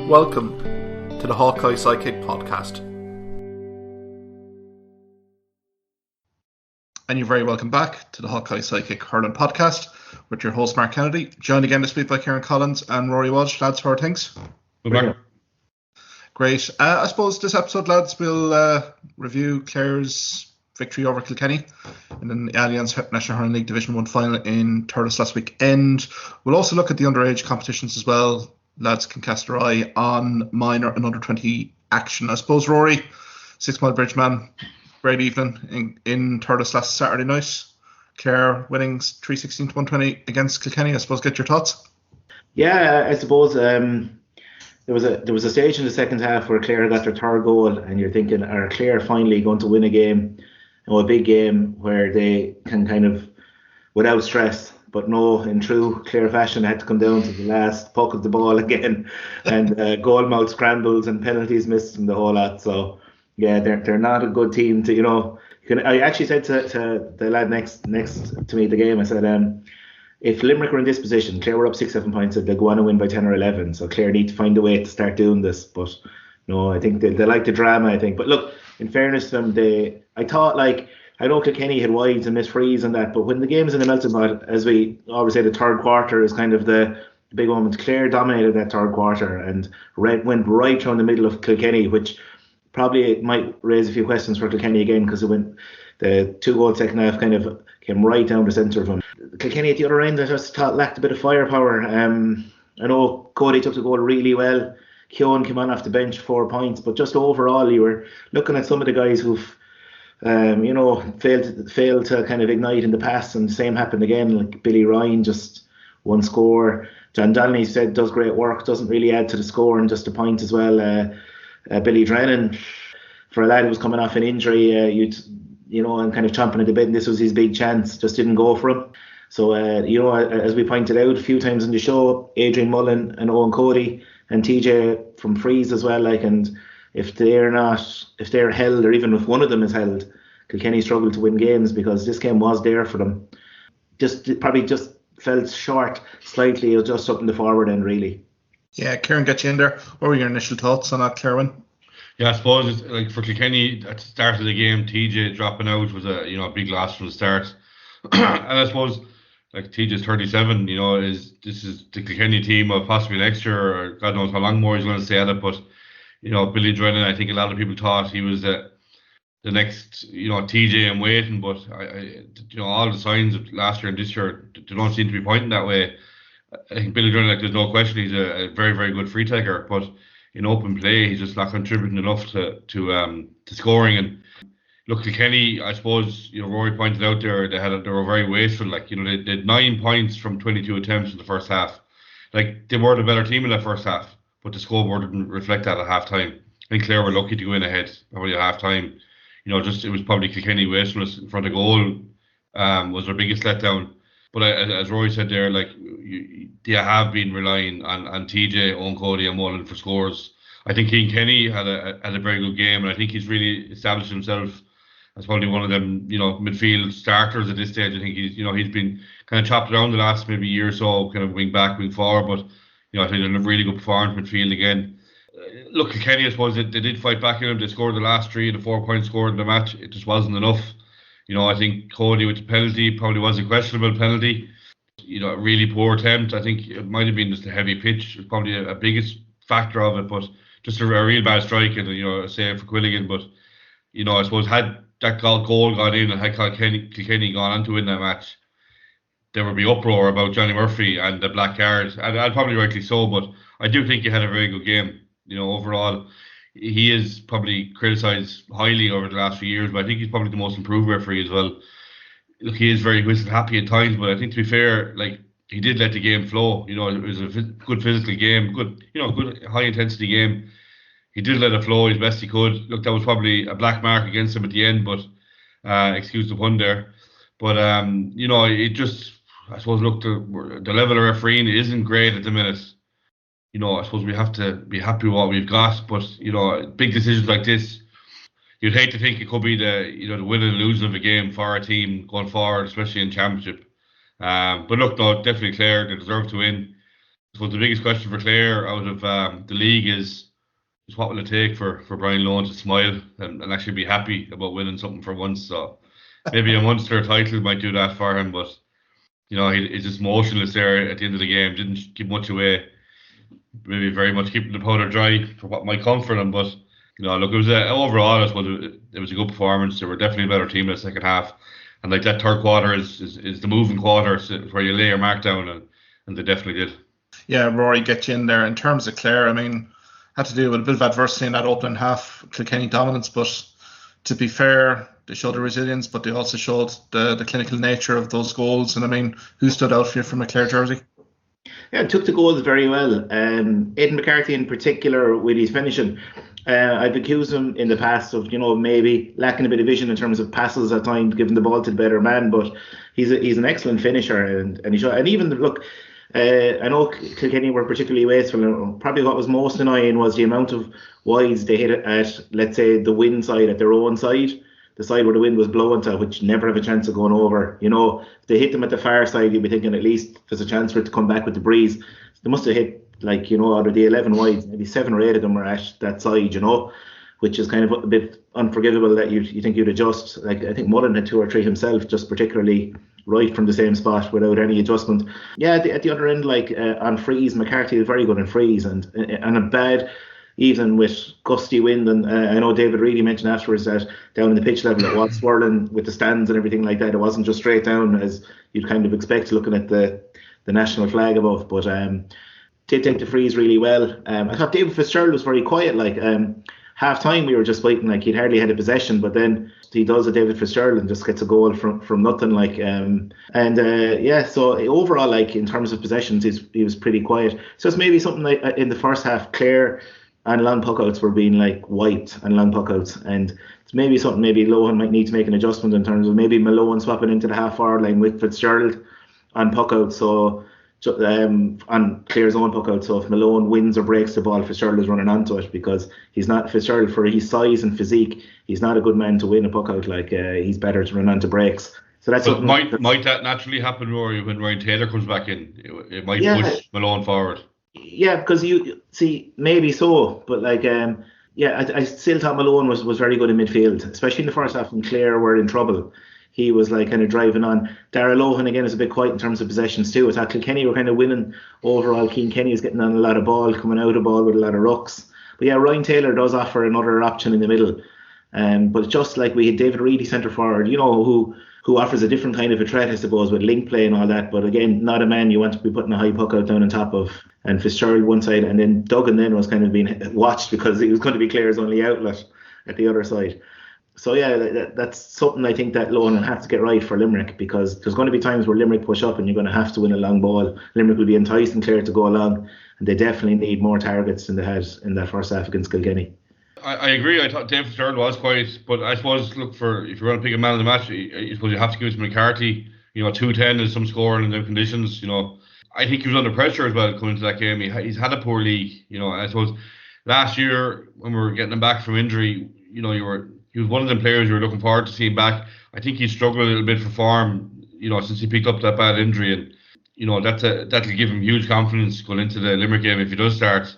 Welcome to the Hawkeye Sidekick podcast. And you're very welcome back to the Hawkeye Sidekick hurling podcast with your host Mark Kennedy, joined again this week by Kieran and Ruairi Walsh. Lads, how are things? Good morning. Great. I suppose this episode, lads, we'll review Clare's victory over Kilkenny in the Allianz National Hurling League Division 1 final in Thurles last weekend. We'll also look at the underage competitions as well. Lads can cast their eye on minor and under 20 action. I suppose, Ruairi, 6 Mile Bridge man, great evening in Thurles last Saturday night. Clare winning 316 to 120 against Kilkenny. I suppose, get your thoughts. Yeah, I suppose there was a stage in the second half where Clare got their third goal, and you're thinking, are Clare finally going to win a game, a big game where they can kind of, without stress? But no, in true Clare fashion, they had to come down to the last puck of the ball again, and goal mouth scrambles and penalties missed and the whole lot. So yeah, they're not a good team to, I actually said to the lad next to me at the game, I said, if Limerick were in this position, Clare were up 6-7 points, they'll go on and win by 10 or 11. So Clare need to find a way to start doing this. But no, I think they like the drama, I think. But look, in fairness to them, I thought, I know Kilkenny had wides and missed frees and that, but when the game's in the melting pot, as we always say, the third quarter is kind of the big moment. Clare dominated that third quarter and went right through in the middle of Kilkenny, which probably might raise a few questions for Kilkenny again, because the 2-goal second half kind of came right down the centre of them. Kilkenny at the other end, I just thought lacked a bit of firepower. I know Cody took the goal really well. Kieran came on off the bench, 4 points, but just overall, you were looking at some of the guys who've failed to kind of ignite in the past, and the same happened again. Like Billy Ryan, just one score. John Donnelly said does great work, doesn't really add to the score, and just a point as well. Billy Drennan, for a lad who was coming off an injury, and kind of chomping at the bit, and this was his big chance, just didn't go for him. So as we pointed out a few times in the show, Adrian Mullen and Owen Cody and TJ from frees as well, and if they're held, or even if one of them is held, Kilkenny struggled to win games, because this game was there for them. Probably just fell short slightly, just up in the forward end, really. Yeah, Kieran, get you in there. What were your initial thoughts on that, Kieran? Yeah, I suppose it's, for Kilkenny at the start of the game, TJ dropping out was a big loss from the start. And I suppose TJ's 37, this is the Kilkenny team of possibly next year, or God knows how long more he's going to stay at it. But Billy Drennan, I think a lot of people thought he was the next TJ in waiting, but all the signs of last year and this year, they don't seem to be pointing that way. I think Billy Drennan, there's no question he's a very, very good free taker, but in open play he's just not contributing enough to scoring. And look, Kilkenny, I suppose Rory pointed out there, they were very wasteful. They had 9 points from 22 attempts in the first half. They were the better team in that first half, but the scoreboard didn't reflect that at half time. I think Clare were lucky to go in ahead probably at half time. It was probably Kilkenny wastefulness in front of goal was their biggest letdown. But as Roy said there, they have been relying on TJ, Owen Cody and Mullen for scores. I think Cian Kenny had a very good game, and I think he's really established himself as probably one of them, midfield starters at this stage. I think he's been kind of chopped around the last maybe year or so, kind of wing back, wing forward, but I think they're a really good performance midfield again. Look, Kilkenny, I suppose they did fight back in him. They scored the last 3 of the 4 points scored in the match. It just wasn't enough. I think Cody with the penalty probably was a questionable penalty. A really poor attempt. I think it might have been just a heavy pitch. It's probably a biggest factor of it, but just a real bad strike and a save for Quilligan. But I suppose had that goal gone in and had Kilkenny gone on to win that match, there would be uproar about Johnny Murphy and the black card, and probably rightly so. But I do think he had a very good game. Overall, he is probably criticised highly over the last few years, but I think he's probably the most improved referee as well. Look, he is very whistle happy at times, but I think, to be fair, he did let the game flow. It was a good physical game, good high intensity game. He did let it flow as best he could. Look, that was probably a black mark against him at the end, but excuse the pun there. But it just, I suppose, look, the level of refereeing isn't great at the minute. I suppose we have to be happy with what we've got, but big decisions like this, you'd hate to think it could be the winning and losing of a game for a team going forward, especially in championship. But look, no, definitely Clare, they deserve to win. So the biggest question for Clare out of the league is what will it take for Brian Lohan to smile and actually be happy about winning something for once. So maybe a Munster title might do that for him, but he's just motionless there at the end of the game. Didn't give much away. Maybe very much keeping the powder dry for what might come for them. But look, it was overall, I suppose it was a good performance. They were definitely a better team in the second half, and like that third quarter is the moving quarter where you lay your mark down, and they definitely did. Yeah, Rory, get you in there. In terms of Clare, I mean, had to deal with a bit of adversity in that opening half, Kilkenny dominance, but to be fair, they showed the resilience, but they also showed the clinical nature of those goals. And I mean, who stood out for you from a Clare jersey? Yeah, took the goals very well. Aidan McCarthy in particular with his finishing. I've accused him in the past of, maybe lacking a bit of vision in terms of passes at times, giving the ball to the better man, but he's an excellent finisher, and he showed, and even look, I know Kilkenny were particularly wasteful, and probably what was most annoying was the amount of wides they hit at, let's say, the wind side, at their own side, the side where the wind was blowing to, which never have a chance of going over. If they hit them at the far side, you'd be thinking at least there's a chance for it to come back with the breeze. They must have hit, out of the 11 wides, maybe 7 or 8 of them were at that side, which is kind of a bit unforgivable that you think you'd adjust. Like, I think Mullen had 2 or 3 himself, just particularly right from the same spot without any adjustment. Yeah, at the other end, on frees, McCarthy is very good in frees, and a bad, even with gusty wind. And I know David Reedy mentioned afterwards that down in the pitch level it was swirling with the stands and everything like that. It wasn't just straight down as you'd kind of expect looking at the national flag above. But did take the frees really well. I thought David Fitzgerald was very quiet. Half time we were just waiting, he'd hardly had a possession, but then he does a David Fitzgerald and just gets a goal from nothing. So overall, in terms of possessions, he was pretty quiet. So it's maybe something in the first half, Clare and long puckouts were being wiped, and long puckouts, and it's maybe something Lohan might need to make an adjustment in terms of maybe Malone swapping into the half forward line with Fitzgerald on puckouts. So on Clare's own puck out, so if Malone wins or breaks the ball, Fitzgerald is running onto it, because he's not, Fitzgerald, for his size and physique, he's not a good man to win a puck out. He's better to run onto breaks. So that's might that naturally happen, Rory, when Ryan Taylor comes back in? It might push Malone forward. Yeah, because you see, maybe so, but I still thought Malone was very good in midfield, especially in the first half when Clare were in trouble. He was kind of driving on. Darragh Lohan again is a bit quiet in terms of possessions too. I thought Kilkenny were kind of winning overall. Cian Kenny is getting on a lot of ball, coming out of ball with a lot of rucks. But yeah, Ryan Taylor does offer another option in the middle. But just like we had David Reedy centre forward, who offers a different kind of a threat, I suppose, with link play and all that. But again, not a man you want to be putting a high puck out down on top of. And Fitzgerald one side, and then Duggan then was kind of being watched because he was going to be Clare's only outlet at the other side. So yeah, that's something I think that Lohan will have to get right for Limerick, because there's going to be times where Limerick push up and you're going to have to win a long ball. Limerick will be enticing Clare to go along, and they definitely need more targets than they had in that first half against Kilkenny. I agree. I thought Dave Fitzgerald was quiet, but I suppose if you're going to pick a man of the match, I suppose you have to give it to McCarthy. 210 is some scoring in them conditions. I think he was under pressure as well coming into that game. He's had a poor league. I suppose last year when we were getting him back from injury, he was one of them players you were looking forward to seeing back. I think he struggled a little bit for form, since he picked up that bad injury, and that'll give him huge confidence going into the Limerick game if he does start.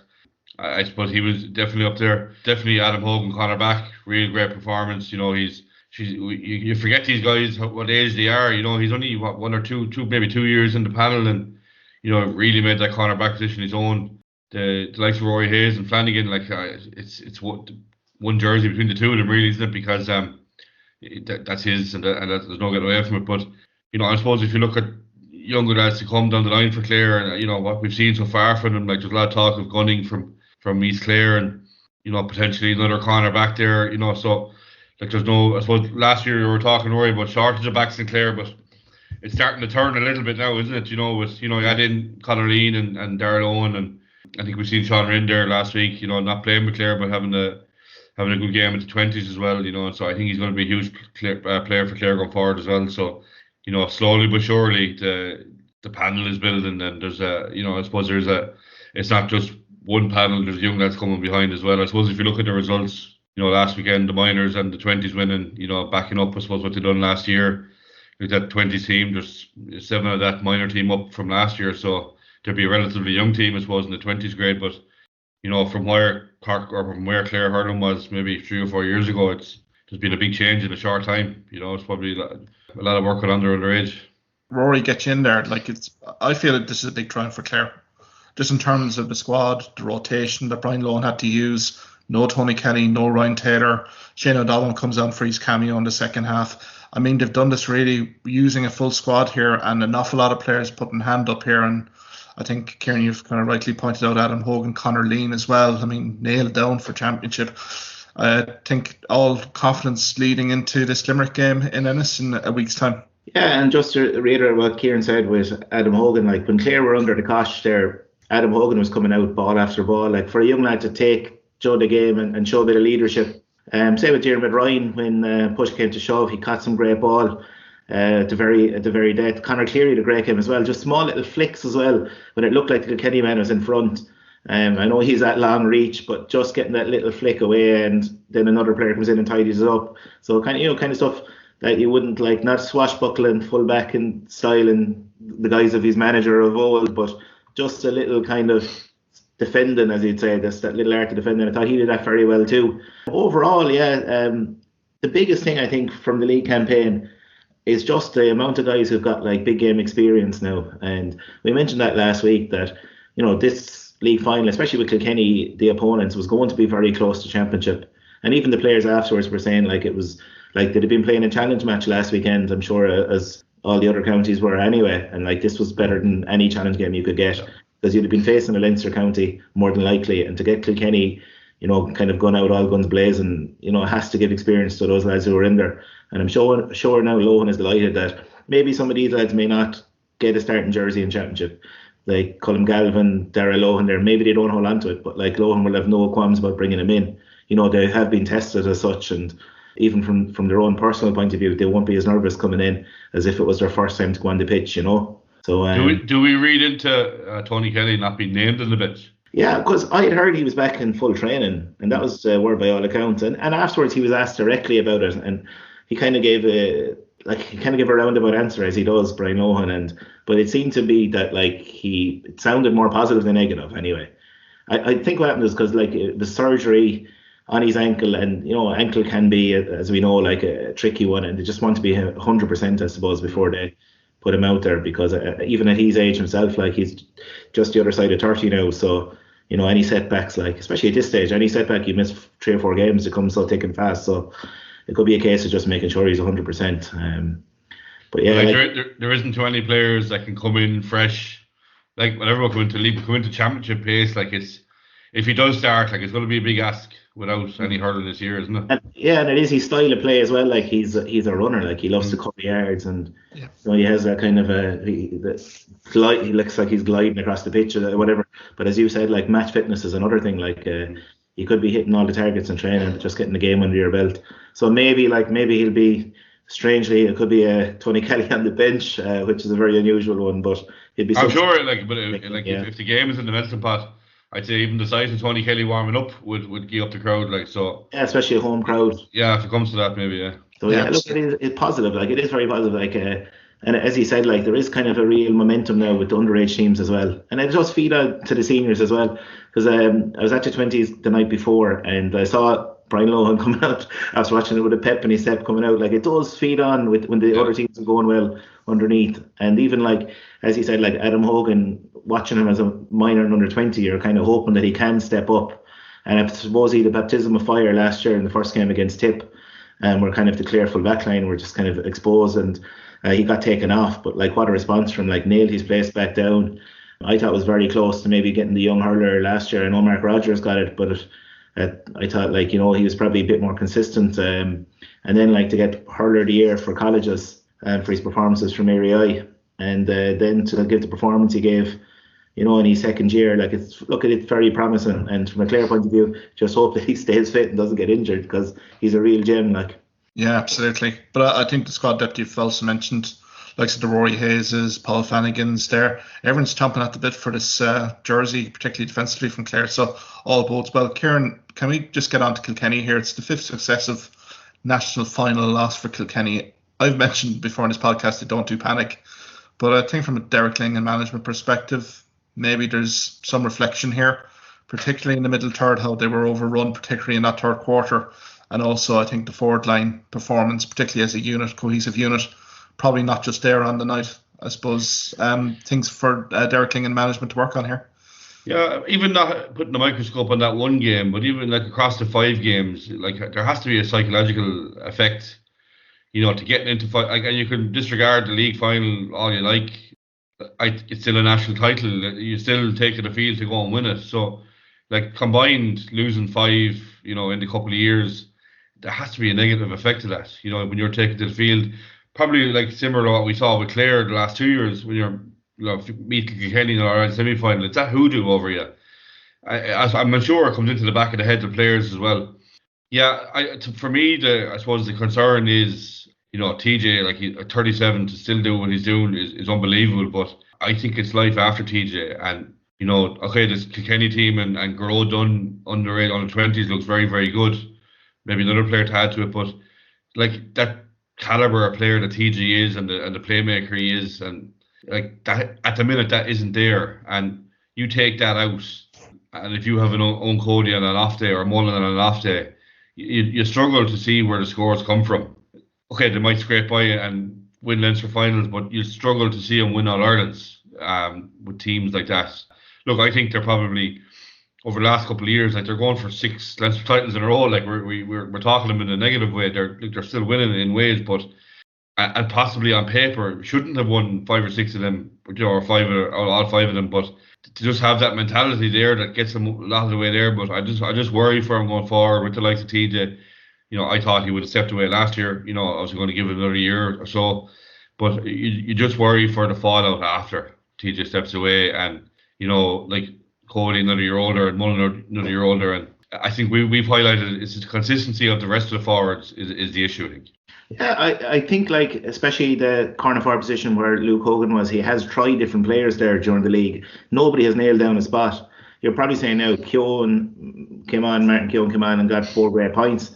I suppose he was definitely up there. Definitely Adam Hogan, Conor back, real great performance. You forget these guys what age they are. He's only 1 or 2, maybe 2 years in the panel, and really made that Conor back position his own. The likes of Rory Hayes and Flanagan, it's one jersey between the two of them, really, isn't it? Because that's his, and there's no getting away from it. But I suppose if you look at younger lads to come down the line for Clare, and what we've seen so far from them, there's a lot of talk of gunning from East Clare, and potentially another corner back there. So there's no. I suppose last year we were talking, Rory, about shortage of backs in Clare, but it's starting to turn a little bit now, isn't it? With you add in Conor Lean and Darragh Lohan, and I think we've seen Sean Rinn there last week. Not playing with Clare, but having a good game in the 20s as well, and so I think he's going to be a huge player for Clare going forward as well. So, slowly but surely the panel is building, and there's I suppose it's not just one panel, there's young lads coming behind as well. I suppose if you look at the results, last weekend, the minors and the 20s winning, backing up, I suppose, what they done last year. With that 20s team, there's 7 of that minor team up from last year, so to be a relatively young team, I suppose, in the 20s grade. But from where Cork or from where Clare hurling was maybe 3 or 4 years ago, there's been a big change in a short time. It's probably a lot of work on underage. Ruairi gets you in there. I feel that this is a big triumph for Clare. Just in terms of the squad, the rotation that Brian Lohan had to use. No Tony Kelly, no Ryan Taylor. Shane O'Donnell comes on for his cameo in the second half. I mean, they've done this really using a full squad here, and an awful lot of players putting hand up here. And I think, Kieran, you've kind of rightly pointed out Adam Hogan, Conor Lean as well. I mean, nailed down for championship. I think all confidence leading into this Limerick game in Ennis in a week's time. Yeah, and just to reiterate what Kieran said with Adam Hogan, when Clare were under the cosh there, Adam Hogan was coming out ball after ball. For a young lad to take the game and show a bit of leadership. Same with Diarmuid Ryan, when push came to shove, he caught some great ball at the very death. Conor Cleary had a great game as well. Just small little flicks as well when it looked like the Kilkenny man was in front. I know he's at long reach, but just getting that little flick away, and then another player comes in and tidies it up. So kind of stuff that you wouldn't not swashbuckling fullback and style in the guise of his manager of old, but just a little kind of defending, as you'd say, that little art of defending. I thought he did that very well too. Overall, the biggest thing I think from the league campaign is just the amount of guys who've got big game experience now. And we mentioned that last week that this league final, especially with Kilkenny, the opponents, was going to be very close to championship. And even the players afterwards were saying it was they'd have been playing a challenge match last weekend, I'm sure, as all the other counties were anyway. And this was better than any challenge game you could get, because you'd have been facing a Leinster county more than likely. And to get Kilkenny, kind of gone out all guns blazing, it has to give experience to those lads who are in there. And I'm sure now Lohan is delighted that maybe some of these lads may not get a starting jersey in championship. Like Colm Galvin, Dara Lohan there, maybe they don't hold on to it, but Lohan will have no qualms about bringing him in. They have been tested as such, and even from their own personal point of view, they won't be as nervous coming in as if it was their first time to go on the pitch, So do we read into Tony Kelly not being named in the pitch? Yeah, because I had heard he was back in full training, and that was word by all accounts. And afterwards, he was asked directly about it, and he kind of gave a roundabout answer, as he does, Brian Lohan. But it seemed to be that it sounded more positive than negative. Anyway, I think what happened is because the surgery on his ankle, and ankle can be, as we know, a tricky one, and they just want to be 100%, I suppose, before they put him out there, because even at his age himself, he's just the other side of 30 now. So any setbacks, especially at this stage, any setback, you miss 3 or 4 games, it comes so thick and fast. So it could be a case of just making sure he's 100%. But yeah, there isn't too many players that can come in fresh, whenever we come into championship pace. If he does start, it's going to be a big ask without any hurling this year, isn't it? And it is his style of play as well. He's a runner. He loves to cover yards, and he has that kind of he looks like he's gliding across the pitch or whatever. But as you said, match fitness is another thing. You could be hitting all the targets in training, but just getting the game under your belt. So maybe he'll be, strangely, it could be a Tony Kelly on the bench, which is a very unusual one. But he'd be. I'm sure, if the game is in the melting pot, I'd say even the size of Tony Kelly warming up would gear up the crowd, so. Yeah, especially a home crowd. Yeah, if it comes to that, maybe, yeah. So look, it's positive. It is very positive. And as he said, there is kind of a real momentum now with the underage teams as well, and it does feed out to the seniors as well. Because I was at the 20s the night before, and I saw Brian Lohan coming out after watching it with a pep in his step coming out. It does feed on when the other teams are going well underneath, and even as he said, Adam Hogan, watching him as a minor and under 20, you're kind of hoping that he can step up. And I suppose he had a baptism of fire last year in the first game against Tip, and we're kind of the Clare full back line were just kind of exposed, and he got taken off. But what a response from nailed his place back down. I thought it was very close to maybe getting the young hurler last year. I know Mark Rogers got it, but I thought he was probably a bit more consistent. And then to get hurler of the year for colleges for his performances from Ruairi, and then to give the performance he gave, in his second year, it's very promising. And from a Clare point of view, just hope that he stays fit and doesn't get injured, because he's a real gem. Yeah, absolutely. But I think the squad depth you've also mentioned, the Ruairi Hayeses, Paul Flanagan's there. Everyone's chomping at the bit for this jersey, particularly defensively from Clare. So all bodes well. Kieran, can we just get on to Kilkenny here? It's the 5th successive national final loss for Kilkenny. I've mentioned before in this podcast they don't do panic. But I think from a Derek Ling and management perspective, maybe there's some reflection here, particularly in the middle third, how they were overrun, particularly in that third quarter. And also, I think the forward line performance, particularly as a unit, cohesive unit, probably not just there on the night. I suppose things for Derek King and management to work on here. Yeah, even not putting the microscope on that one game, but even like across the 5 games, like there has to be a psychological effect, to getting into fight. Like, and you can disregard the league final all you like. It's still a national title. You still take to the field to go and win it. So, like combined losing 5, in the couple of years, there has to be a negative effect to that. When you're taking to the field, probably like similar to what we saw with Clare the last 2 years when you're meeting Kilkenny in our semi-final. It's that hoodoo over you. I'm sure it comes into the back of the heads of players as well. Yeah, for me, I suppose the concern is, TJ, like he's 37, to still do what he's doing is unbelievable. But I think it's life after TJ. And, okay, this Kilkenny team and Garreau Dunn underage under 20s looks very, very good. Maybe another player to add to it. But like that caliber of player that TJ is and the playmaker he is, and like that at the minute that isn't there, and you take that out, and if you have an own Cody on an off day or Mullen on an off day, you struggle to see where the scores come from. Okay, they might scrape by and win Leinster finals, but you struggle to see them win All Irelands with teams like that. Look, I think they're probably over the last couple of years, like they're going for 6 Leinster titles in a row. Like we're talking them in a negative way. They're still winning in ways, but and possibly on paper shouldn't have won 5 or 6 of them, or 5 or all 5 of them. But to just have that mentality there that gets them a lot of the way there. But I just worry for him going forward with the likes of TJ. I thought he would have stepped away last year. I was going to give it another year or so, but you just worry for the fallout after TJ steps away, and like Cody another year older and Mullen another year older, and I think we've highlighted it's the consistency of the rest of the forwards is the issue, I think. Yeah, I think like especially the corner forward position where Luke Hogan was, he has tried different players there during the league. Nobody has nailed down a spot. You're probably saying now Martin Keown came on and got 4 great points.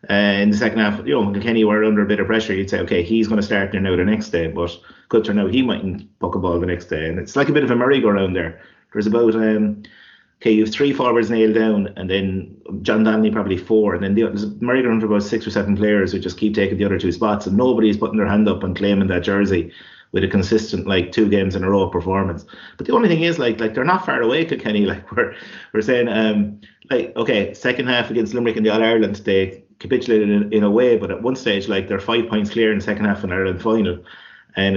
In the second half, Kilkenny were under a bit of pressure. You'd say, okay, he's going to start there now the next day, but could turn out he mightn't puck a ball the next day. And it's like a bit of a merry-go-round there. There's about, you have 3 forwards nailed down, and then John Donnelly probably 4, and then there's a merry-go-round of about 6 or 7 players who just keep taking the other 2 spots, and nobody's putting their hand up and claiming that jersey with a consistent 2 games in a row performance. But the only thing is like they're not far away, Kilkenny. Like we're saying, okay, second half against Limerick in the All Ireland, they capitulated in a way, but at one stage they're 5 points clear in the second half in Ireland final, and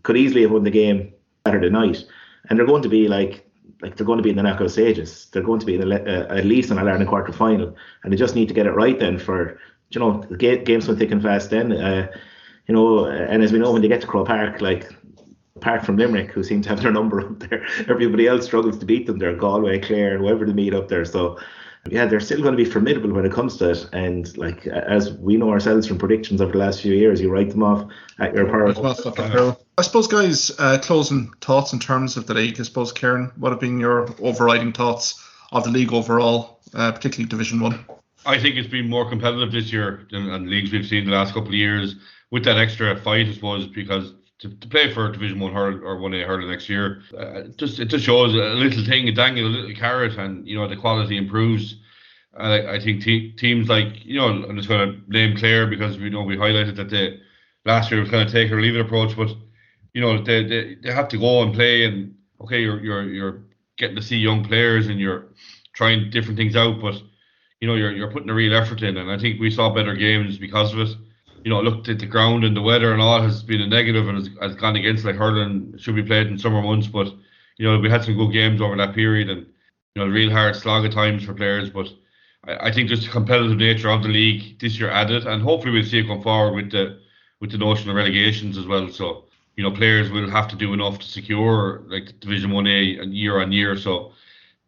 could easily have won the game Saturday night, and they're going to be they're going to be in the knockout stages. They're going to be in at least an All Ireland quarter final, and they just need to get it right then for the games went thick and fast then, and as we know, when they get to Croke Park, apart from Limerick, who seem to have their number up there, everybody else struggles to beat them. They're Galway, Clare, whoever they meet up there. So yeah, they're still going to be formidable when it comes to it. And as we know ourselves from predictions over the last few years, you write them off at your power. I suppose, guys, closing thoughts in terms of the league. I suppose, Kieran, what have been your overriding thoughts of the league overall, particularly Division 1? I think it's been more competitive this year than leagues we've seen the last couple of years, with that extra fight, I suppose, because to play for Division 1 hurl or 1A hurling next year, it just shows a little thing, a dangle, a little carrot, and the quality improves. I think teams like, I'm just going to name Clare because we highlighted that last year was kind of take it or leave it approach, but they have to go and play, and okay, you're getting to see young players and you're trying different things out, but you're putting a real effort in, and I think we saw better games because of it. Looked at the ground and the weather and all has been a negative and has gone against hurling should be played in summer months, but we had some good games over that period, and real hard slog at times for players, but I think just the competitive nature of the league this year added, and hopefully we'll see it going forward with the notion of relegations as well. So players will have to do enough to secure Division 1A year on year. So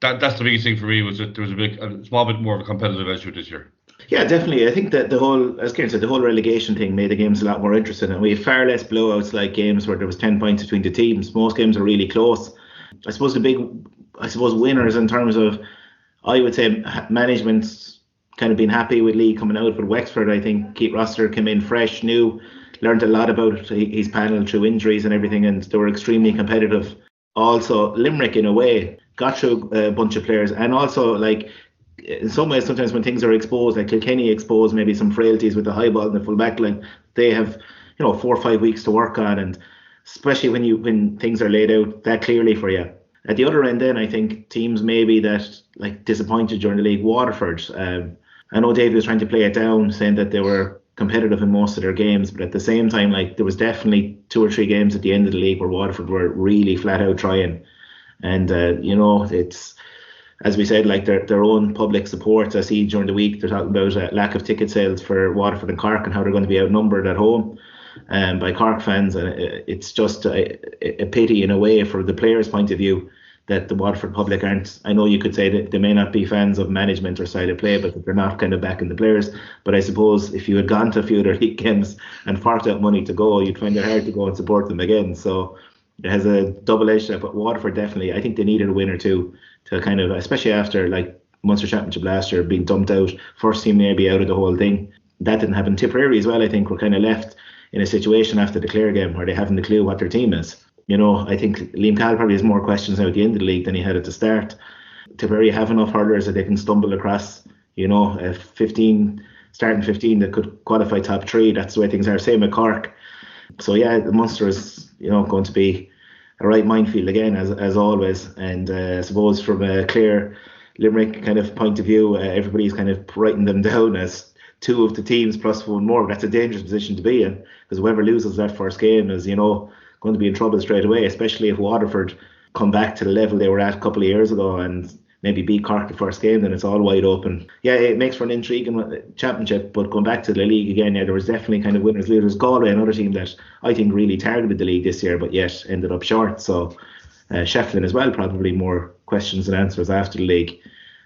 that's the biggest thing for me, was that there was a small bit more of a competitive edge to it this year. Yeah, definitely. I think that the whole, as Kieran said, the whole relegation thing made the games a lot more interesting, and we have far less blowouts like games where there was 10 points between the teams. Most games are really close. I suppose the big winners in terms of, I would say, management's kind of been happy with Lee coming out. But Wexford, I think Keith Roster came in fresh, new, learned a lot about his panel through injuries and everything, and they were extremely competitive also Limerick in a way got through a bunch of players, and also like in some ways sometimes when things are exposed, like Kilkenny exposed maybe some frailties with the high ball and the full back line, they have 4 or 5 weeks to work on, and especially when things are laid out that clearly for you. At the other end, then I think teams maybe that like disappointed during the league, Waterford. I know David was trying to play it down, saying that they were competitive in most of their games, but at the same time, like there was definitely 2 or 3 games at the end of the league where Waterford were really flat out trying, and it's, as we said, like their own public support. I see during the week they're talking about lack of ticket sales for Waterford and Cork and how they're going to be outnumbered at home by Cork fans, and it's just a pity in a way for the players' point of view that the Waterford public aren't. I know you could say that they may not be fans of management or style of play, but that they're not kind of backing the players. But I suppose if you had gone to a few of their league games and forked out money to go, you'd find it hard to go and support them again. So it has a double-edged. But Waterford definitely, I think they needed a win or two to kind of, especially after like Munster Championship last year being dumped out, first team maybe out of the whole thing. That didn't happen. Tipperary as well, I think, were kind of left in a situation after the Clare game where they haven't a clue what their team is. I think Liam Cahill probably has more questions now at the end of the league than he had at the start. Tipperary have enough hurlers that they can stumble across, a 15 that could qualify top 3. That's the way things are. Same with Cork. So yeah, the Munster is, going to be a right minefield again, as always. And I suppose from a Clare Limerick kind of point of view, everybody's kind of writing them down as 2 of the teams plus 1 more. That's a dangerous position to be in, because whoever loses that first game is, going to be in trouble straight away, especially if Waterford come back to the level they were at a couple of years ago and maybe beat Cork the first game. Then it's all wide open. Yeah, it makes for an intriguing championship, but going back to the league again, there was definitely kind of winners, losers. Galway, another team that I think really targeted the league this year, but yet ended up short. So Shefflin as well, probably more questions than answers after the league.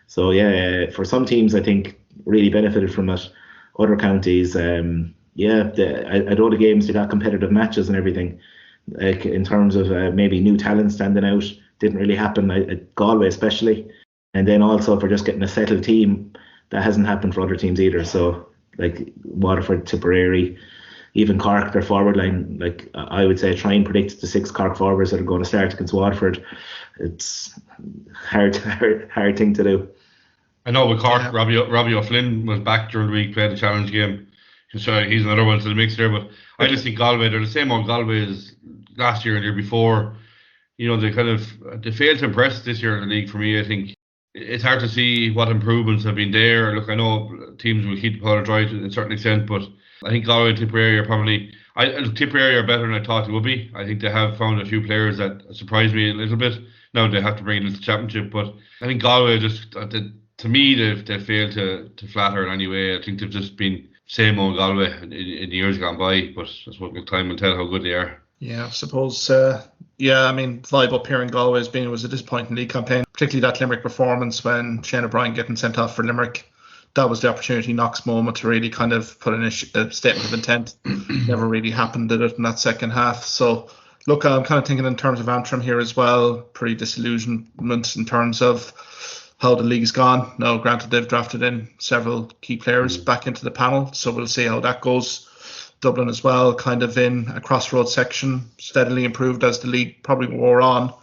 So yeah, for some teams I think really benefited from it. Other counties, I know the games, they got competitive matches and everything. Like in terms of maybe new talent standing out, didn't really happen at Galway especially. And then also for just getting a settled team, that hasn't happened for other teams either. So like Waterford, Tipperary, even Cork, their forward line, like I would say try and predict the 6 Cork forwards that are going to start against Waterford. It's hard thing to do. I know with Cork, Robbie O'Flynn was back during the week, played the challenge game. So he's another one to the mix there, but I just think Galway, they're the same old Galway as last year and the year before. They failed to impress this year in the league for me. I think it's hard to see what improvements have been there. Look, I know teams will keep the powder dry to a certain extent, but I think Galway and Tipperary are probably, Tipperary are better than I thought they would be. I think they have found a few players that surprised me a little bit. Now they have to bring it into the championship, but I think Galway to me, they've failed to flatter in any way. I think they've just been same old Galway in the years gone by, but that's what time will tell how good they are. Yeah, I suppose, vibe up here in Galway was a disappointing league campaign, particularly that Limerick performance when Shane O'Brien getting sent off for Limerick. That was the opportunity Knox moment to really kind of put in a statement of intent. Never really happened, did it, in that second half. So, look, I'm kind of thinking in terms of Antrim here as well, pretty disillusionment in terms of how the league's gone. Now, granted, they've drafted in several key players back into the panel, so we'll see how that goes. Dublin as well, kind of in a crossroads section, steadily improved as the league probably wore on.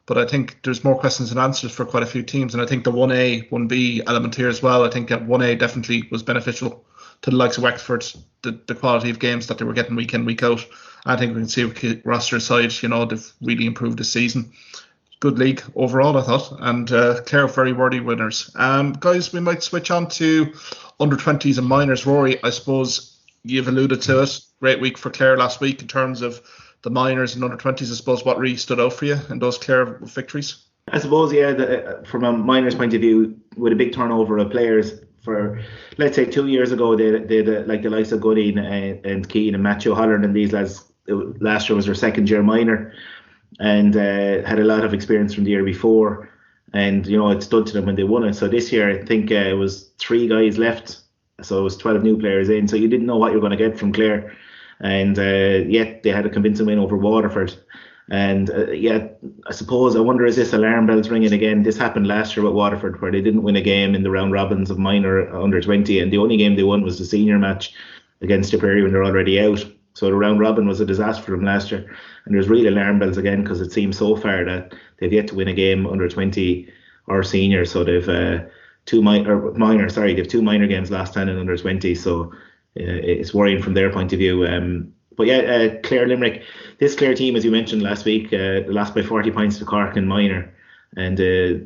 But I think there's more questions than answers for quite a few teams. And I think the 1A, 1B element here as well, I think that 1A definitely was beneficial to the likes of Wexford, the quality of games that they were getting week in, week out. I think we can see with roster side, they've really improved this season. Good league overall, I thought, and Clare very worthy winners. Guys, we might switch on to under 20s and minors. Ruairi, I suppose you've alluded to it. Great week for Clare last week in terms of the minors and under 20s. I suppose what really stood out for you in those Clare victories? I suppose, from a minors point of view, with a big turnover of players. For, let's say, 2 years ago, they like the likes of Goodine and Keane and Matthew Holland and these lads. Last year was their second year minor, and had a lot of experience from the year before, and it stood to them when they won it. So this year I think it was 3 guys left, so it was 12 new players in, so you didn't know what you were going to get from Clare, and yet they had a convincing win over Waterford. And I suppose I wonder, is this alarm bells ringing again? This happened last year with Waterford, where they didn't win a game in the round robins of minor under 20, and the only game they won was the senior match against Tipperary when they're already out. So the round robin was a disaster for them last year, and there's real alarm bells again because it seems so far that they've yet to win a game under 20 or senior. So they've two minor games last time in under 20. So it's worrying from their point of view. But yeah, Clare Limerick. This Clare team, as you mentioned last week, they lost by 40 points to Cork in minor. And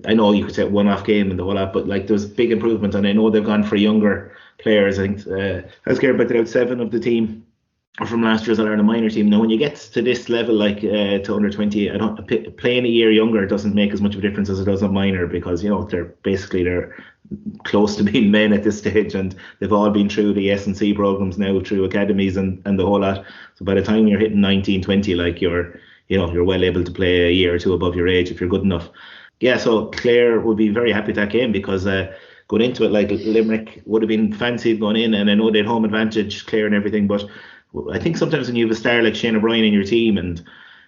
I know you could say one-off game and the whole lot, but like there was big improvement, and I know they've gone for younger players. I think as Kieran pointed out, 7 of the team are from last year's All-Ireland minor team. Now, when you get to this level, like to under 20, playing a year younger doesn't make as much of a difference as it does on minor, because they're close to being men at this stage, and they've all been through the S&C programs now, through academies and the whole lot. So by the time you're hitting 19, 20, like you're well able to play a year or two above your age if you're good enough. Yeah, so Clare would be very happy with that game, because going into it, like Limerick would have been fancied going in, and I know they had home advantage, Clare and everything, but I think sometimes when you have a star like Shane O'Brien in your team and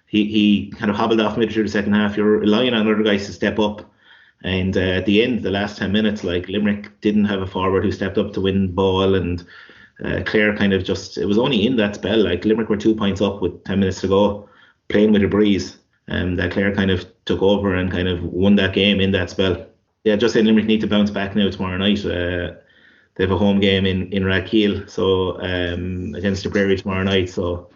he kind of hobbled off midway through the second half, you're relying on other guys to step up. And at the end, the last 10 minutes, like Limerick didn't have a forward who stepped up to win the ball, and Clare kind of it was only in that spell, like Limerick were 2 points up with 10 minutes to go, playing with a breeze, that Clare kind of took over and kind of won that game in that spell. Yeah, just saying Limerick need to bounce back now tomorrow night. They have a home game in Rathkeale, so against the Prairie tomorrow night, so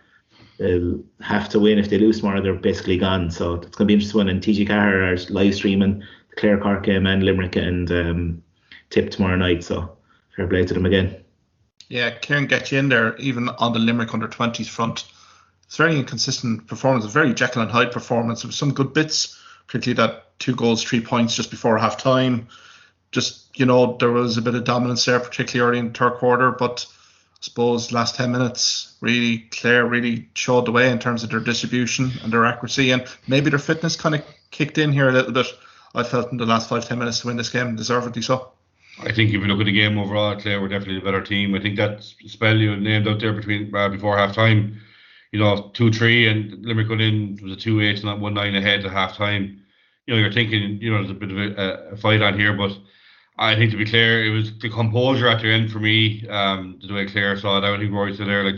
they'll have to win. If they lose tomorrow, they're basically gone. So it's going to be interesting one. And TG Cahir are live streaming the Clare Cork game and Limerick and Tip tomorrow night, so fair play to them again. Yeah, Kieran gets you in there, even on the Limerick under 20s front. It's very inconsistent performance, a very Jekyll and Hyde performance. There was some good bits, particularly that 2 goals, 3 points just before half time. Just, there was a bit of dominance there, particularly early in the third quarter, but I suppose last 10 minutes, really, Clare really showed the way in terms of their distribution and their accuracy, and maybe their fitness kind of kicked in here a little bit. I felt in the last 5-10 minutes to win this game, deservedly so. I think if you look at the game overall, Clare were definitely the better team. I think that spell you named out there before half time, 2-3, and Limerick went in, it was a 2-8 and 1-9 ahead at half time. You're thinking, there's a bit of a fight on here, but I think, to be clear, it was the composure at the end for me, the way Clare saw it. I think Rory said there,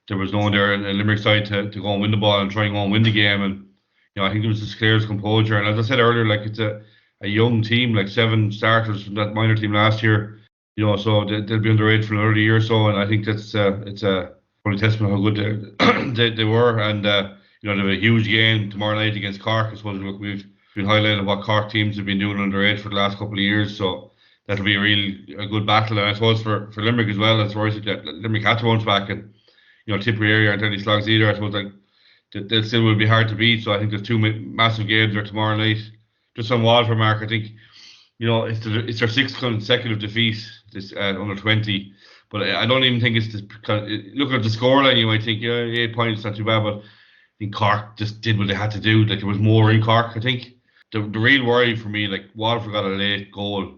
there was no one there on the Limerick side to go and win the ball and try and go and win the game. And, I think it was just Clare's composure. And as I said earlier, it's a young team, 7 starters from that minor team last year, so they'll be underage for another year or so. And I think it's a probably testament how good they were. And, they have a huge game tomorrow night against Cork. I suppose we've been highlighting what Cork teams have been doing underage for the last couple of years, so that'll be a good battle. And I suppose for Limerick as well, as Roy said, Limerick had to bounce back, and Tipperary aren't any slogs either. I suppose they still will be hard to beat. So I think there's 2 massive games there tomorrow night. Just on Waterford, Mark, I think it's their 6th consecutive defeat this under 20, but I don't even think it's looking at the scoreline, you might think 8 points, not too bad, but I think Cork just did what they had to do. There was more in Cork, I think. The real worry for me, Waterford got a late goal.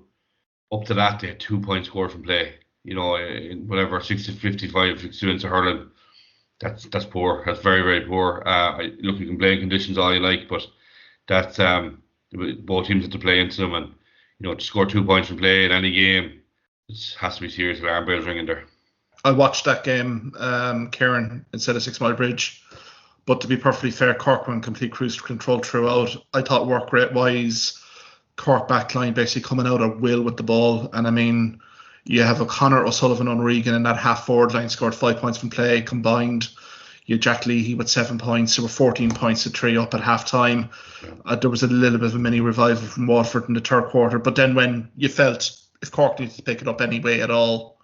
Up to that, they had 2 points scored from play. In whatever 60-55 experience of hurling. That's poor. That's very, very poor. You can play in conditions all you like, but that's both teams have to play into them, and to score 2 points from play in any game, it has to be serious alarm bells ringing there. I watched that game, Kieran, instead of 6 Mile Bridge. But to be perfectly fair, Cork were in complete cruise control throughout. I thought work rate wise, Cork backline basically coming out at will with the ball. And I mean, you have O'Connor, O'Sullivan, O'Regan, and that half forward line scored 5 points from play combined. You had Jack Leahy with 7 points. There were 14 points to 3 up at half time. There was a little bit of a mini revival from Waterford in the third quarter. But then when you felt if Cork needed to pick it up anyway at all,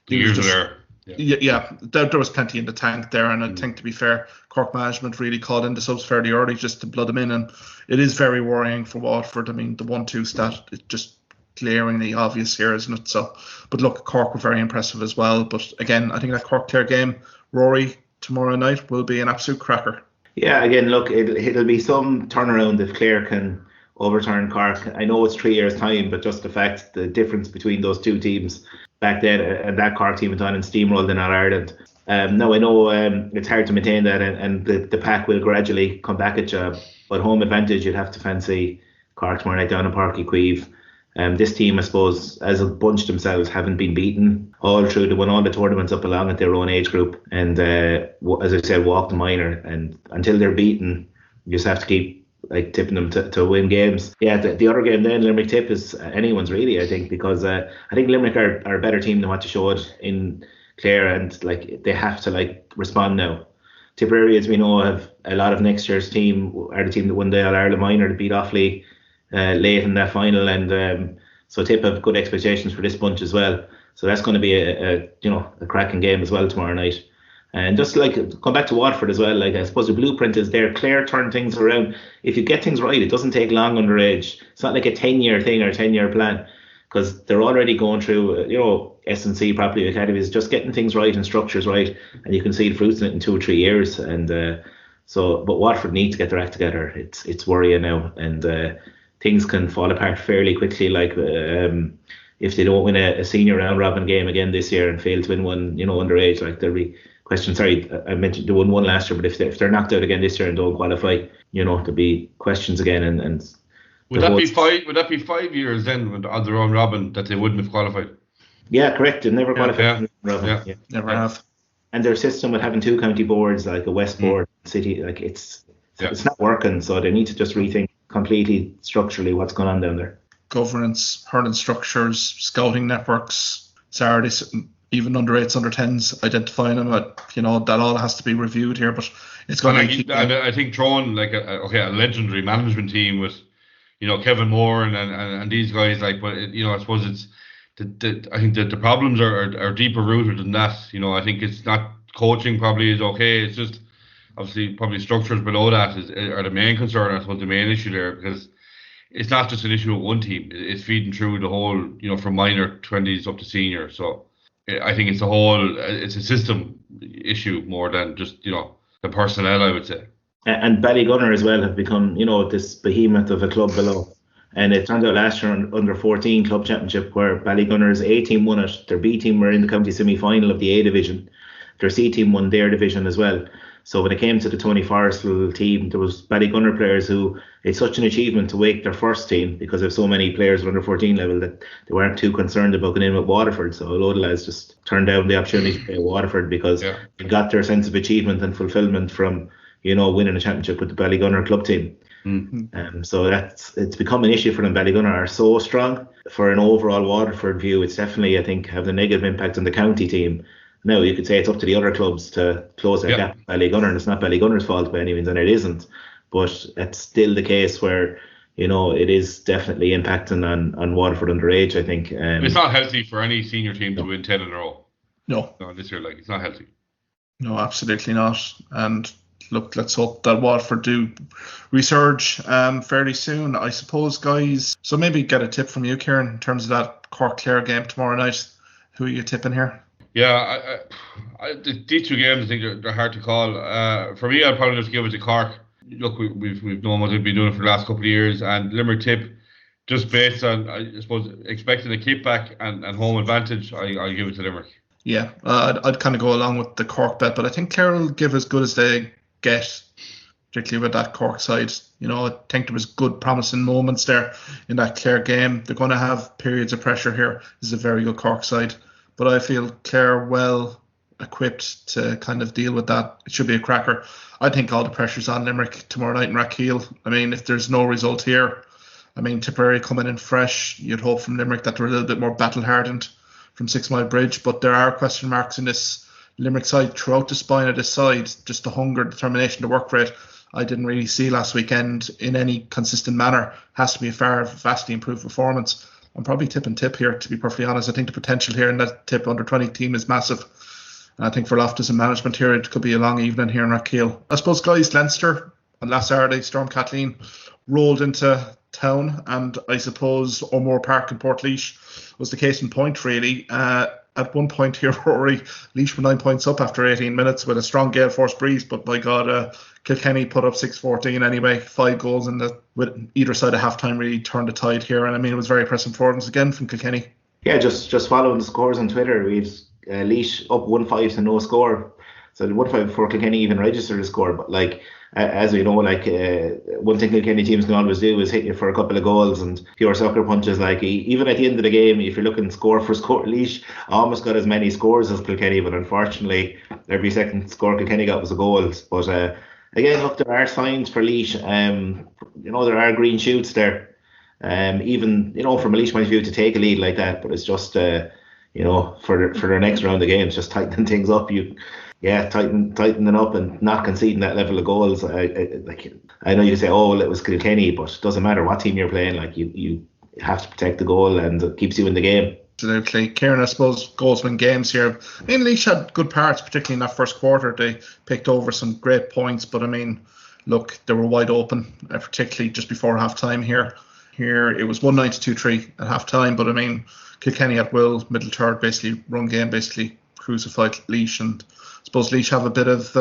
the years were there. There was plenty in the tank there, and I think, to be fair, Cork management really called in the subs fairly early just to blood them in, and it is very worrying for Waterford. I mean, the 1-2 stat is just glaringly obvious here, isn't it? So, but look, Cork were very impressive as well. But again, I think that Cork-Clare game, Rory, tomorrow night will be an absolute cracker. Yeah, again, look, it'll be some turnaround if Clare can overturn Cork. I know it's 3 years' time, but just the difference between those 2 teams back then, and that Cork team went on and steamrolled in All-Ireland. Now, I know it's hard to maintain that, and the pack will gradually come back at you. But home advantage, you'd have to fancy Cork tomorrow night down in Páirc Uí Chaoimh. This team, I suppose, as a bunch themselves, haven't been beaten all through. They won all the tournaments up along at their own age group, and as I said, walked the minor. And until they're beaten, you just have to keep tipping them to win games. Yeah, the other game then, Limerick Tip, is anyone's really, I think, because I think Limerick are a better team than what they showed in Clare, and they have to respond now. Tipperary, as we know, have a lot of next year's team, are the team that won the All-Ireland minor, to beat Offaly late in that final, and so Tip have good expectations for this bunch as well. So that's going to be a cracking game as well tomorrow night. And just come back to Waterford as well. I suppose the blueprint is there. Clare turn things around. If you get things right, it doesn't take long underage. It's not like a 10-year thing or a 10-year plan, because they're already going through S&C properly academies, just getting things right and structures right, and you can see the fruits in it in 2 or 3 years. And but Waterford need to get their act together. It's worrying now, and things can fall apart fairly quickly. If they don't win a senior round robin game again this year and fail to win one, underage, there'll be questions. Sorry, I mentioned they won one last year, but if they're knocked out again this year and don't qualify, there'll be questions again. And would that be 5? Would that be 5 years then on their own robin that they wouldn't have qualified? Yeah, correct. They've never qualified. Yeah. Never have. And their system with having 2 county boards, like a West board, City, it's not working. So they need to just rethink completely structurally what's going on down there. Governance, hurling structures, scouting networks, Saturdays, even under 8s, under 10s, identifying them. That all has to be reviewed here. But it's going to keep. I think throwing a legendary management team with, Kevin Moore and these guys, but I suppose it's. I think that the problems are deeper rooted than that. I think it's not coaching probably is okay. It's just obviously probably structures below that are the main concern. I suppose the main issue there, because it's not just an issue with one team. It's feeding through the whole, from minor 20s up to senior. So I think it's a system issue more than just the personnel, I would say. And Ballygunner as well have become this behemoth of a club below. And it turned out last year under 14 club championship, where Ballygunner's A team won it. Their B team were in the county semi-final of the A division. Their C team won their division as well. So when it came to the Tony Forrestal team, there was Ballygunner players who, it's such an achievement to wake their first team, because there's so many players at under 14 level that they weren't too concerned about going in with Waterford. So a load of lads just turned down the opportunity to play Waterford because they got their sense of achievement and fulfilment from winning a championship with the Ballygunner club team. Mm-hmm. So it's become an issue for them. Ballygunner are so strong. For an overall Waterford view, it's definitely, I think, having a negative impact on the county team. Now, you could say it's up to the other clubs to close that gap with Ballygunner, and it's not Ballygunner's fault by any means, and it isn't. But it's still the case where, it is definitely impacting on Waterford underage, I think. It's not healthy for any senior team to win 10 in a row. No, this year, it's not healthy. No, absolutely not. And look, let's hope that Waterford do resurge fairly soon, I suppose, guys. So maybe get a tip from you, Kieran, in terms of that Cork-Clare game tomorrow night. Who are you tipping here? Yeah, these 2 games, I think they're hard to call. For me, I'd probably just give it to Cork. Look, we've known what they've been doing for the last couple of years, and Limerick Tip, just based on, I suppose, expecting a kickback and home advantage, I'll give it to Limerick. Yeah, I'd kind of go along with the Cork bet, but I think Clare will give as good as they get, particularly with that Cork side. I think there was good promising moments there in that Clare game. They're going to have periods of pressure here. This is a very good Cork side, but I feel Clare well equipped to kind of deal with that. It should be a cracker. I think all the pressure's on Limerick tomorrow night in Rathkeale. I mean, if there's no result here, Tipperary coming in fresh, you'd hope from Limerick that they're a little bit more battle-hardened from 6 Mile Bridge, but there are question marks in this Limerick side throughout the spine of this side. Just the hunger, determination to work for it, I didn't really see last weekend in any consistent manner. Has to be a vastly improved performance. I'm probably tipping Tip here, to be perfectly honest. I think the potential here in that Tip under 20 team is massive. And I think for Loftus and management here, it could be a long evening here in Rathkeale. I suppose, guys, Leinster on last Saturday, Storm Kathleen rolled into town, and I suppose O'Moore Park in Portlaoise was the case in point, really. At one point here, Ruairi, Laois were 9 points up after 18 minutes with a strong gale force breeze, but by God, Kilkenny put up 6-14 anyway, 5 goals with either side of half-time really turned the tide here, and it was very impressive performance again from Kilkenny. Yeah, just following the scores on Twitter, we've Laois up 1-5 to no score, so 1-5 before Kilkenny even registered a score, but as we know, like one thing Kilkenny teams can always do is hit you for a couple of goals and pure sucker punches. Like even at the end of the game, if you're looking score for score, Laois almost got as many scores as Kilkenny, but unfortunately, every second score Kilkenny got was a goal. But again, look, there are signs for Laois. There are green shoots there. Even from a Laois point of view to take a lead like that, but it's just for their next round of games, just tightening things up. Tightening up and not conceding that level of goals. I know you say, oh, well, it was Kilkenny, but it doesn't matter what team you're playing. Like you have to protect the goal, and it keeps you in the game. Absolutely. Kieran, I suppose goals win games here. I mean, Laois had good parts, particularly in that first quarter. They picked over some great points, but I mean, look, they were wide open, particularly just before half time here. Here it was 1-9 2-3 at half time, but I mean, Kilkenny at will, middle third, basically run game, basically crucified Laois, and I suppose Laois have a bit of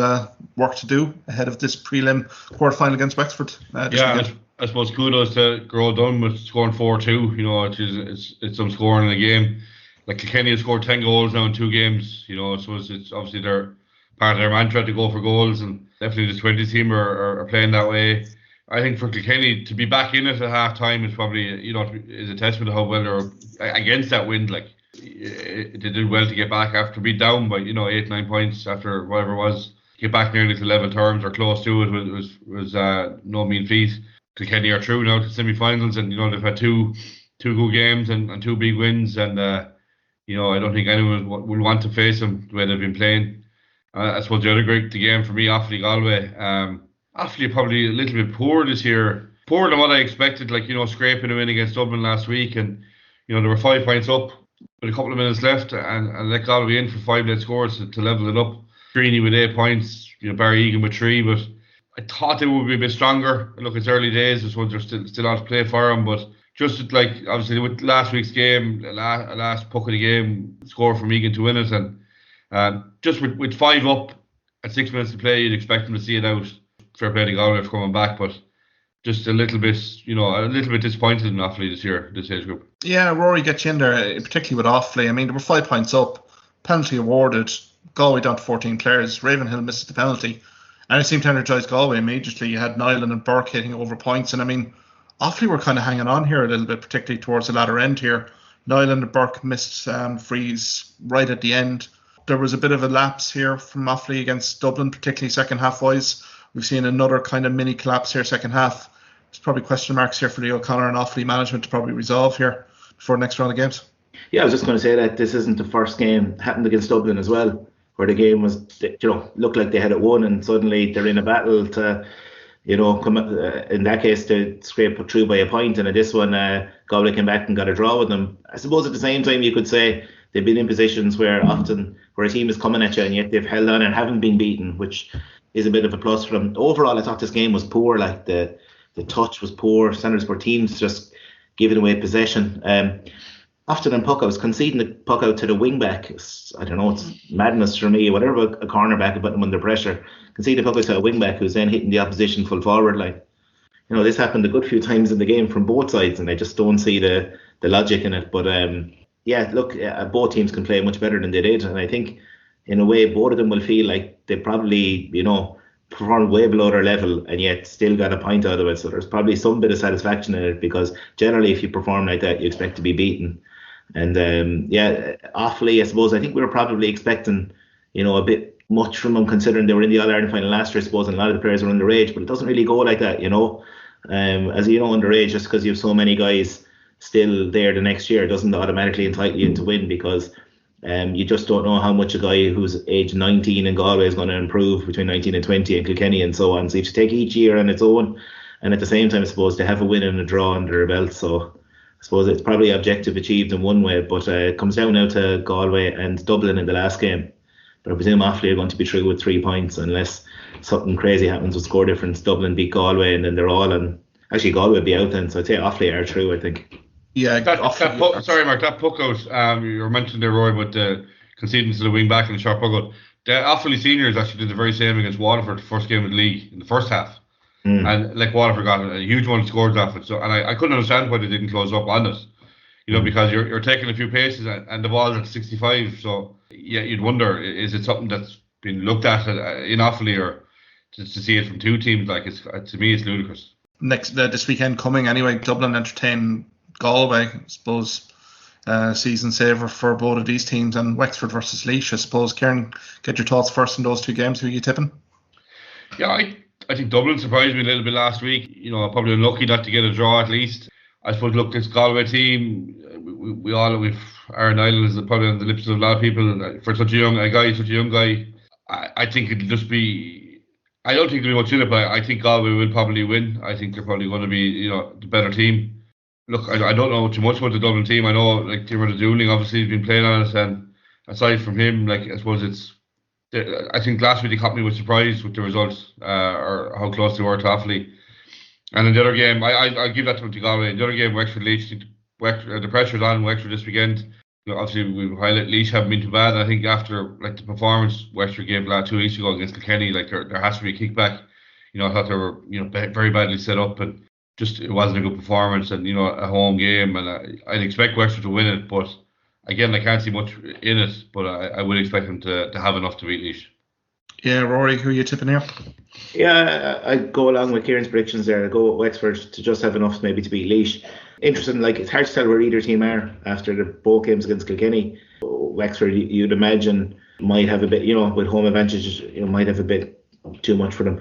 work to do ahead of this prelim quarterfinal against Wexford. I suppose kudos to Grow Dunn with scoring 4-2. It's some scoring in the game. Like Kilkenny have scored 10 goals now in 2 games. So it's obviously their part of their mantra to go for goals, and definitely the 20 team are playing that way. I think for Kilkenny to be back in it at half time is probably is a testament to how well they're against that wind. Like they did well to get back after being down by 8-9 points after whatever it was. Get back nearly to level terms or close to it was no mean feat. Kilkenny are through now to semi-finals, and they've had two good games and 2 big wins, and I don't think anyone will want to face them the way they've been playing. I suppose the other great game for me, Offaly Galway. Offaly probably a little bit poor this year, poorer than what I expected. Like scraping a win against Dublin last week, and they were 5 points up with a couple of minutes left, and let Galway in for 5 late scores to level it up. Greeny with 8 points, Barry Egan with 3, but I thought they would be a bit stronger. Look, it's early days, I suppose there's still out to play for them, but just like obviously with last week's game, last puck of the game, score from Egan to win it, and just with 5 up at 6 minutes to play, you'd expect them to see it out. Fair play to Galway for coming back, but just a little bit disappointed in Offaly this age group. Yeah, Ruairi gets you in there, particularly with Offaly. I mean, they were 5 points up, penalty awarded, Galway down to 14 players. Ravenhill missed the penalty, and it seemed to energise Galway immediately. You had Nyland and Burke hitting over points, and I mean, Offaly were kind of hanging on here a little bit, particularly towards the latter end here. Nyland and Burke missed frees right at the end. There was a bit of a lapse here from Offaly against Dublin, particularly second half wise. We've seen another kind of mini collapse here second half. There's probably question marks here for the O'Connor and Offaly management to probably resolve here before the next round of games. Yeah, I was just going to say that this isn't the first game. It happened against Dublin as well, where the game was, looked like they had it won, and suddenly they're in a battle to, come in that case to scrape through by a point. And at this one, Galway came back and got a draw with them. I suppose at the same time you could say they've been in positions where a team is coming at you and yet they've held on and haven't been beaten, which is a bit of a plus for them. Overall, I thought this game was poor. Like the touch was poor. Standards for teams just giving away possession. Often in puck, I was conceding the puck out to the wing back. I don't know, it's madness for me. Whatever a cornerback put them under pressure, conceding the puck out to a wing back who's then hitting the opposition full forward. Like this happened a good few times in the game from both sides, and I just don't see the logic in it. But both teams can play much better than they did, and I think in a way both of them will feel like they probably performed way below their level and yet still got a point out of it. So there's probably some bit of satisfaction in it, because generally if you perform like that, you expect to be beaten. And Offaly, I suppose, I think we were probably expecting a bit much from them, considering they were in the All-Ireland final last year, I suppose, and a lot of the players are underage, but it doesn't really go like that. As underage, just because you have so many guys still there the next year doesn't automatically entitle you to win, because you just don't know how much a guy who's age 19 in Galway is going to improve between 19 and 20 in Kilkenny and so on. So you have to take each year on its own, and at the same time, I suppose, to have a win and a draw under their belt. So I suppose it's probably objective achieved in one way, but it comes down now to Galway and Dublin in the last game. But I presume Offaly are going to be through with 3 points unless something crazy happens with score difference. Dublin beat Galway, and then they're all on. Actually, Galway will be out then, so I'd say Offaly are through, I think. Yeah, sorry, Mark, that puck out, you were mentioning there, Roy, about conceding to the wing back and the short puck out. The Offaly seniors actually did the very same against Waterford, the first game of the league, in the first half. And like Waterford got a huge one scored off it. So, and I couldn't understand why they didn't close up on it. Because you're taking a few paces and the ball's at 65. So yeah, you'd wonder, is it something that's been looked at in Offaly, or to see it from two teams, like to me, it's ludicrous. This weekend coming anyway, Dublin entertain Galway. I suppose season saver for both of these teams, and Wexford versus Laois. I suppose, Kieran, get your thoughts first on those two games. Who are you tipping? Yeah, I think Dublin surprised me a little bit last week. Probably unlucky not to get a draw at least. I suppose, look, this Galway team, we've Aaron Island is probably on the lips of a lot of people. For such a young guy, I think it'll just be. I don't think there'll be much in it, but I think Galway will probably win. I think they're probably going to be, the better team. Look, I don't know too much about the Dublin team. I know, like, Kieran Dooling obviously has been playing on it, and aside from him, like, I suppose I think last week they caught me with surprise with the results, or how close they were to Offaly. And in the other game, I give that to Galway. In the other game, Wexford Laois, the pressure's on Wexford this weekend. Obviously, we highlight Laois haven't been too bad. I think after, like, the performance Wexford gave 2 weeks ago against Kilkenny, like, there has to be a kickback. I thought they were very badly set up, and just it wasn't a good performance, and a home game, and I'd expect Wexford to win it, but again, I can't see much in it, but I would expect them to have enough to beat Laois. Yeah, Ruairi, who are you tipping here? Yeah, I'd go along with Kieran's predictions there. I'd go with Wexford to just have enough maybe to beat Laois. Interesting, like, it's hard to tell where either team are after the both games against Kilkenny. Wexford, you'd imagine, might have a bit, with home advantages, might have a bit too much for them.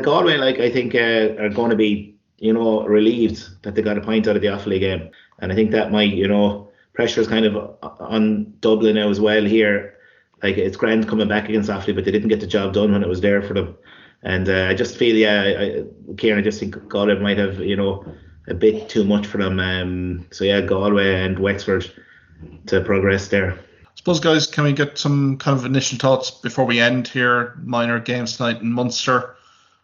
Galway, like, I think are going to be, relieved that they got a point out of the Offaly game. And I think that might, pressure is kind of on Dublin now as well here. Like, it's grand coming back against Offaly, but they didn't get the job done when it was there for them. And I just feel, Kieran, I just think Galway might have, a bit too much for them. So yeah, Galway and Wexford to progress there. I suppose, guys, can we get some kind of initial thoughts before we end here? Minor games tonight in Munster.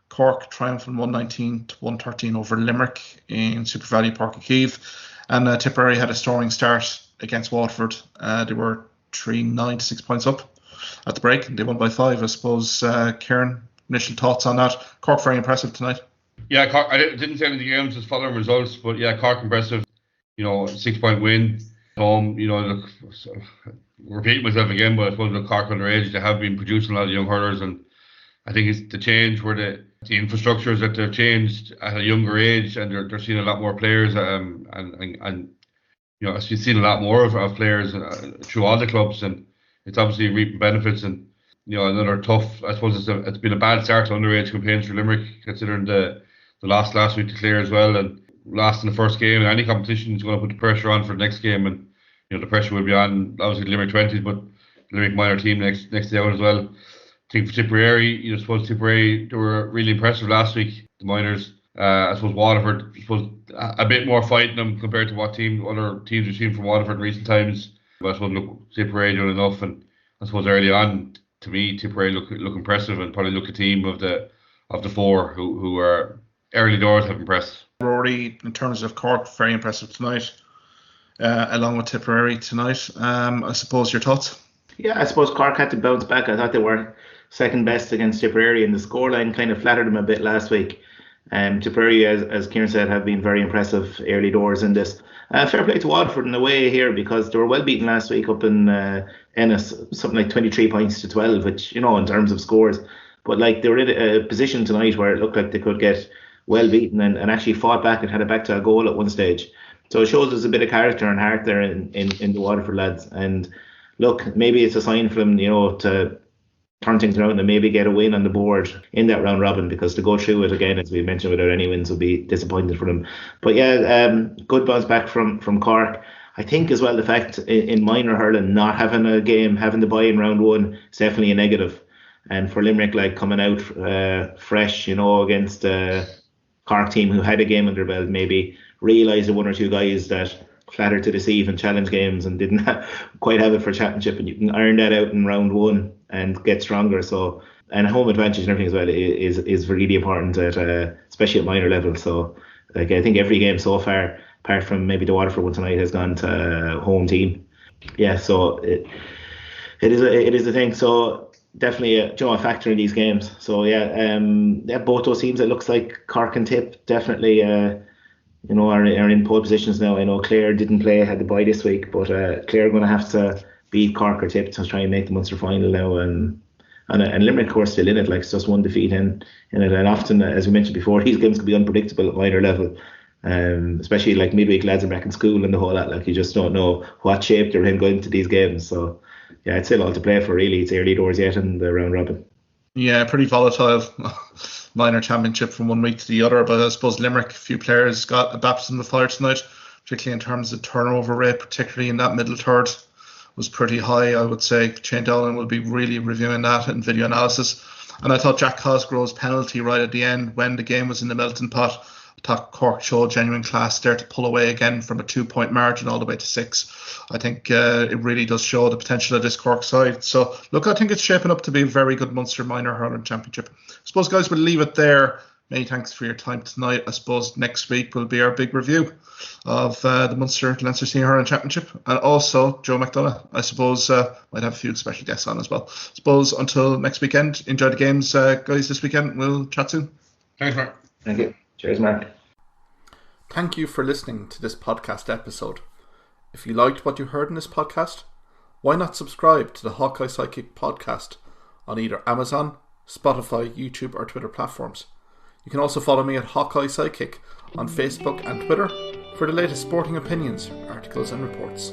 Cork triumphing 119-113 over Limerick in Super Valley Park of Kiev. And Tipperary had a storming start against Waterford. They were 3-9 to 6 points up at the break, and they won by 5. I suppose, Kieran, initial thoughts on that? Cork very impressive tonight. Yeah, Cork, I didn't say any of the games, just following results, but yeah, Cork impressive. 6-point win home. Look, repeating myself again, but I suppose the Cork underage, they have been producing a lot of young hurlers, and I think it's the change where the infrastructures that they've changed at a younger age, and they're seeing a lot more players, and I've seen a lot more of players through all the clubs, and it's obviously reaping benefits. And another tough, I suppose it's been a bad start to underage campaigns for Limerick, considering the loss last week to Clare as well, and lost in the first game. And any competition is going to put the pressure on for the next game, and the pressure will be on obviously the Limerick 20s, but the Limerick minor team next day out as well. I think for Tipperary, I suppose Tipperary, they were really impressive last week, the minors. I suppose Waterford, a bit more fighting them compared to what other teams we've seen from Waterford in recent times. But I suppose, look, Tipperary doing enough, and I suppose early on, to me, Tipperary look impressive, and probably look a team of the four who are early doors have impressed. Rory, in terms of Cork, very impressive tonight, along with Tipperary tonight. I suppose your thoughts? Yeah, I suppose Cork had to bounce back. I thought they were second best against Tipperary, and the scoreline kind of flattered them a bit last week. Tipperary, as Kieran said, have been very impressive early doors in this. Fair play to Waterford in a way here, because they were well beaten last week up in Ennis, something like 23 points to 12, which, in terms of scores. But like, they were in a position tonight where it looked like they could get well beaten, and actually fought back and had it back to a goal at one stage. So it shows there's a bit of character and heart there in the Waterford lads. And look, maybe it's a sign for them, to turn things around and maybe get a win on the board in that round robin, because to go through it again, as we mentioned, without any wins would be disappointing for them. But yeah, good bounce back from Cork. I think as well the fact in minor hurling not having a game, having the bye in round one, is definitely a negative. And for Limerick, like, coming out fresh, against Cork team who had a game under their belt, maybe realised the one or two guys that flattered to deceive in challenge games and didn't quite have it for championship, and you can iron that out in round one and get stronger. So, and home advantage and everything as well is really important especially at minor level. So, like, I think every game so far, apart from maybe the Waterford one tonight, has gone to home team. Yeah, so it is a thing. So definitely a factor in these games. So yeah, both those teams, it looks like Cork and Tip definitely are in pole positions now. I know Clare didn't play, had the bye this week, but Clare are going to have to beat Cork or Tip to try and make the Munster final now, and And Limerick, of course, still in it. Like, it's just one defeat in it. And often, as we mentioned before, these games can be unpredictable at minor level. Especially like midweek lads are back in school and the whole lot. Like, you just don't know what shape they're in going into these games. So yeah, it's still all to play for, really. It's early doors yet in the round robin. Yeah, pretty volatile minor championship from one week to the other. But I suppose Limerick, a few players got a baptism of fire tonight, particularly in terms of turnover rate, particularly in that middle third, was pretty high. I would say Shane Dowling will be really reviewing that in video analysis. And I thought Jack Cosgrove's penalty right at the end when the game was in the melting pot, I thought Cork showed genuine class there to pull away again from a 2-point margin all the way to 6. I think it really does show the potential of this Cork side. So, look, I think it's shaping up to be a very good Munster Minor Hurling Championship. I suppose, guys, we'll leave it there. Many thanks for your time tonight. I suppose next week will be our big review of the Munster and Leinster Senior Hurling Championship. And also, Joe McDonough, I suppose, might have a few special guests on as well. I suppose until next weekend, enjoy the games, guys, this weekend. We'll chat soon. Thanks, Mark. Thank you. Cheers, Mark. Thank you for listening to this podcast episode. If you liked what you heard in this podcast, why not subscribe to the Hawkeye Sidekick podcast on either Amazon, Spotify, YouTube or Twitter platforms. You can also follow me at Hawkeye Sidekick on Facebook and Twitter for the latest sporting opinions, articles and reports.